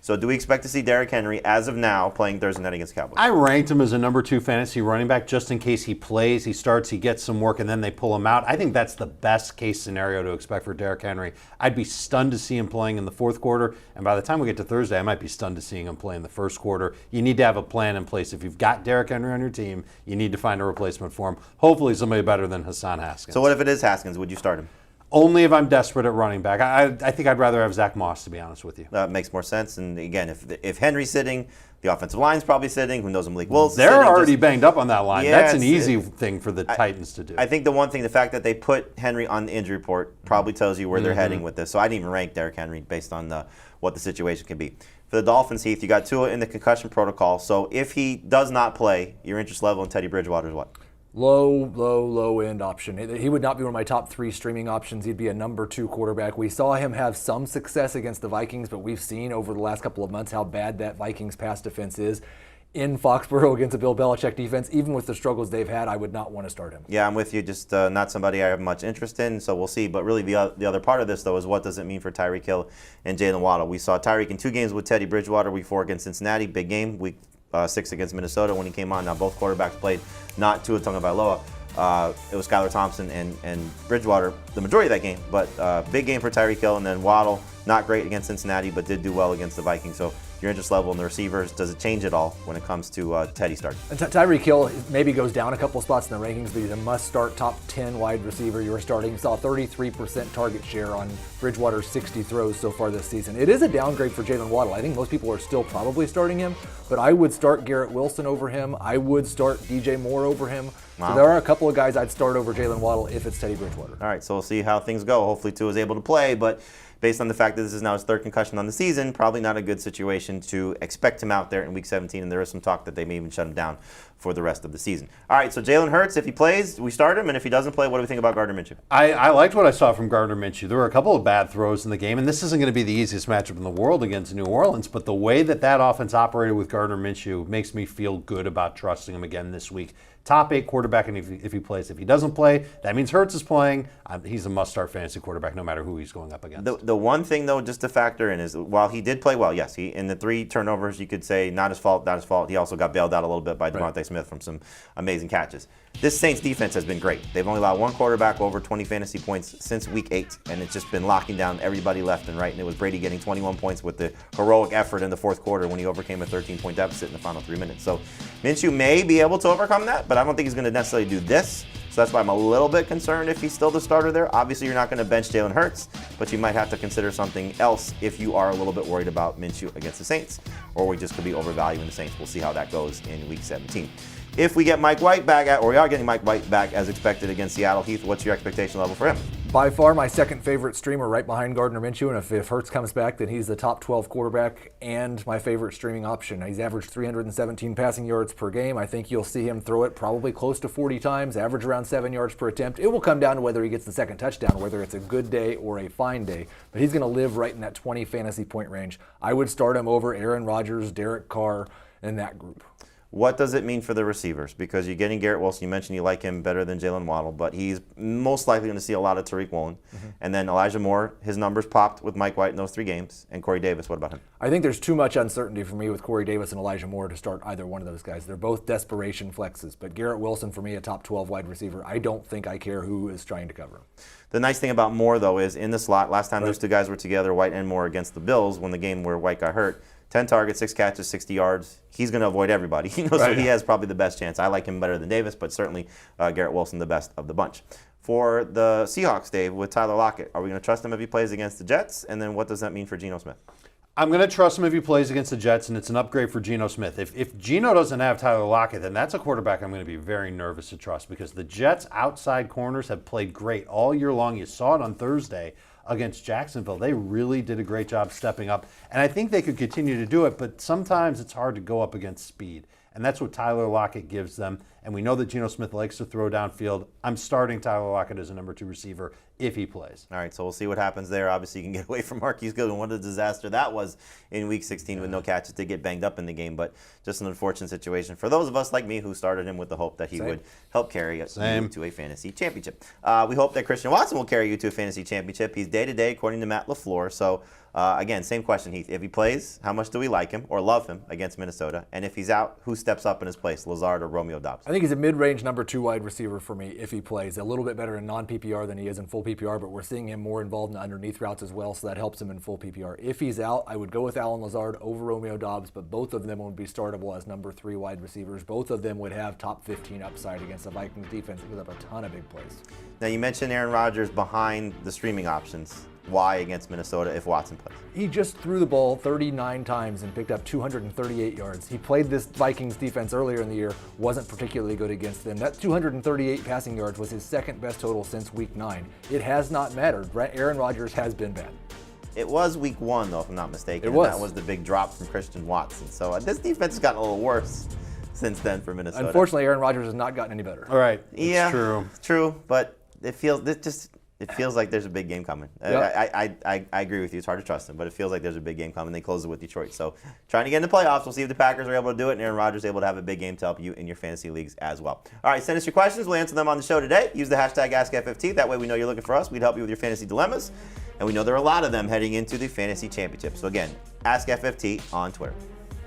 So do we expect to see Derrick Henry, as of now, playing Thursday night against the Cowboys? I ranked him as a number 2 fantasy running back just in case he plays, he starts, he gets some work, and then they pull him out. I think that's the best case scenario to expect for Derrick Henry. I'd be stunned to see him playing in the fourth quarter, and by the time we get to Thursday, I might be stunned to seeing him play in the first quarter. You need to have a plan in place. If you've got Derrick Henry on your team, you need to find a replacement for him. Hopefully somebody better than Hassan Haskins. So what if it is Haskins? Would you start him? Only if I'm desperate at running back. I think I'd rather have Zach Moss, to be honest with you. That makes more sense. And again, if Henry's sitting, the offensive line's probably sitting. Who knows if Malik Willis is They're sitting. already banged up on that line. Yeah, That's an easy thing for the Titans to do. I think the one thing, the fact that they put Henry on the injury report probably tells you where they're heading with this. So I didn't even rank Derrick Henry based on what the situation can be. For the Dolphins, Heath, you got Tua in the concussion protocol. So if he does not play, your interest level in Teddy Bridgewater is what? Low end option. He would not be one of my top 3 streaming options. He'd be a number 2 quarterback. We saw him have some success against the Vikings, but we've seen over the last couple of months how bad that Vikings pass defense is. In Foxborough against a Bill Belichick defense, even with the struggles they've had, I would not want to start him. Yeah, I'm with you. Just not somebody I have much interest in, so we'll see. But really, the other part of this, though, is what does it mean for Tyreek Hill and Jalen Waddle? We saw Tyreek in 2 games with Teddy Bridgewater, week 4 against Cincinnati, big game, week 6 against Minnesota when he came on. Now both quarterbacks played, not Tua Tagovailoa. It was Skylar Thompson and Bridgewater the majority of that game, but big game for Tyreek Hill, and then Waddle, not great against Cincinnati, but did do well against the Vikings. So your interest level in the receivers, does it change at all when it comes to Teddy starting? Tyreek Hill maybe goes down a couple spots in the rankings, but he's a must-start top 10 wide receiver. You're starting. Saw 33% target share on Bridgewater's 60 throws so far this season. It is a downgrade for Jalen Waddle. I think most people are still probably starting him, but I would start Garrett Wilson over him. I would start DJ Moore over him. Wow. So there are a couple of guys I'd start over Jalen Waddle if it's Teddy Bridgewater. All right, so we'll see how things go. Hopefully Tua is able to play, but based on the fact that this is now his 3rd concussion on the season, probably not a good situation to expect him out there in Week 17, and there is some talk that they may even shut him down for the rest of the season. All right, so Jalen Hurts, if he plays, we start him, and if he doesn't play, what do we think about Gardner Minshew? I liked what I saw from Gardner Minshew. There were a couple of bad throws in the game, and this isn't going to be the easiest matchup in the world against New Orleans, but the way that offense operated with Gardner Minshew makes me feel good about trusting him again this week. Top 8 quarterback, and if he plays. If he doesn't play, that means Hurts is playing. He's a must-start fantasy quarterback no matter who he's going up against. The one thing, though, just to factor in is while he did play well, yes, in the 3 turnovers, you could say not his fault. He also got bailed out a little bit by Devontae Smith from some amazing catches. This Saints defense has been great. They've only allowed 1 quarterback over 20 fantasy points since week 8, and it's just been locking down everybody left and right. And it was Brady getting 21 points with the heroic effort in the 4th quarter when he overcame a 13-point deficit in the final 3 minutes. So Minshew may be able to overcome that, but I don't think he's going to necessarily do this. So that's why I'm a little bit concerned if he's still the starter there. Obviously, you're not going to bench Jalen Hurts, but you might have to consider something else if you are a little bit worried about Minshew against the Saints, or we just could be overvaluing the Saints. We'll see how that goes in Week 17. If we get Mike White back, or we are getting Mike White back as expected against Seattle, Heath, what's your expectation level for him? By far my 2nd favorite streamer, right behind Gardner Minshew, and if Hurts comes back, then he's the top 12 quarterback and my favorite streaming option. He's averaged 317 passing yards per game. I think you'll see him throw it probably close to 40 times, average around 7 yards per attempt. It will come down to whether he gets the 2nd touchdown, whether it's a good day or a fine day, but he's going to live right in that 20 fantasy point range. I would start him over Aaron Rodgers, Derek Carr, and that group. What does it mean for the receivers? Because you're getting Garrett Wilson. You mentioned you like him better than Jalen Waddle, but he's most likely going to see a lot of Tariq Woolen. And then Elijah Moore, his numbers popped with Mike White in those 3 games. And Corey Davis, what about him? I think there's too much uncertainty for me with Corey Davis and Elijah Moore to start either one of those guys. They're both desperation flexes, but Garrett Wilson, for me, a top 12 wide receiver. I don't think I care who is trying to cover him. The nice thing about Moore, though, is in the slot, last time those 2 guys were together, White and Moore against the Bills, when the game where White got hurt, 10 targets, 6 catches, 60 yards. He's going to avoid everybody. So he has probably the best chance. I like him better than Davis, but certainly Garrett Wilson the best of the bunch. For the Seahawks, Dave, with Tyler Lockett, are we going to trust him if he plays against the Jets? And then what does that mean for Geno Smith? I'm going to trust him if he plays against the Jets, and it's an upgrade for Geno Smith. If Geno doesn't have Tyler Lockett, then that's a quarterback I'm going to be very nervous to trust because the Jets' outside corners have played great all year long. You saw it on Thursday against Jacksonville. They really did a great job stepping up, and I think they could continue to do it, but sometimes it's hard to go up against speed, and that's what Tyler Lockett gives them. and we know that Geno Smith likes to throw downfield. I'm starting Tyler Lockett as a number 2 receiver if he plays. All right, so we'll see what happens there. Obviously, you can get away from Marquise Goodwin. What a disaster that was in Week 16 with no catches to get banged up in the game, but just an unfortunate situation for those of us like me who started him with the hope that he would help carry you to a fantasy championship. We hope that Christian Watson will carry you to a fantasy championship. He's day-to-day, according to Matt LaFleur. So, again, same question, Heath. If he plays, how much do we like him or love him against Minnesota? And if he's out, who steps up in his place, Lazard or Romeo Doubs? I think he's a mid-range number 2 wide receiver for me if he plays. A little bit better in non-PPR than he is in full PPR, but we're seeing him more involved in underneath routes as well, so that helps him in full PPR. If he's out, I would go with Allen Lazard over Romeo Doubs, but both of them would be startable as number 3 wide receivers. Both of them would have top 15 upside against the Vikings defense that gives up a ton of big plays. Now, you mentioned Aaron Rodgers behind the streaming options. Why against Minnesota if Watson plays? He just threw the ball 39 times and picked up 238 yards. He played this Vikings defense earlier in the year, wasn't particularly good against them. That 238 passing yards was his second best total since Week 9. It has not mattered. Aaron Rodgers has been bad. It was Week 1, though, if I'm not mistaken. It was. And that was the big drop from Christian Watson. So this defense has gotten a little worse since then for Minnesota. Unfortunately, Aaron Rodgers has not gotten any better. All right, Yeah, it's true, but it feels like there's a big game coming. Yep. I agree with you. It's hard to trust them, but it feels like there's a big game coming. They close it with Detroit. So trying to get in the playoffs. We'll see if the Packers are able to do it and Aaron Rodgers is able to have a big game to help you in your fantasy leagues as well. All right, send us your questions. We'll answer them on the show today. Use the hashtag AskFFT. That way we know you're looking for us. We'd help you with your fantasy dilemmas. And we know there are a lot of them heading into the fantasy championship. So again, AskFFT on Twitter.